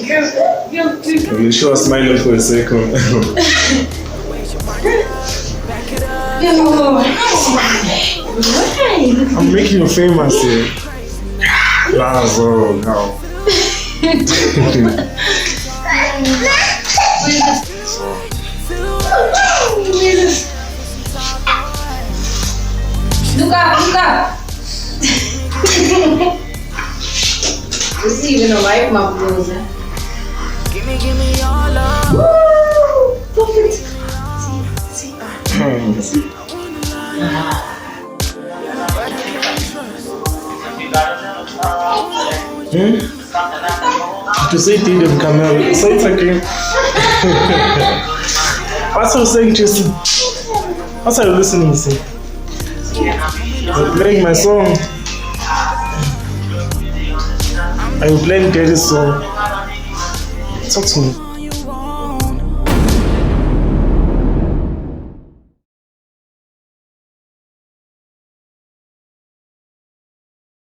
You show a smile for a second. I'm making you famous here. Lazo, now. Look up. You see, even a wife, my blues. Give me your love. Woo! Perfect. See. To say it in camera, so it's okay. What's I'm saying, Jason? What are you listening to? I'm playing my song. I'm playing Daddy's song. Talk to me.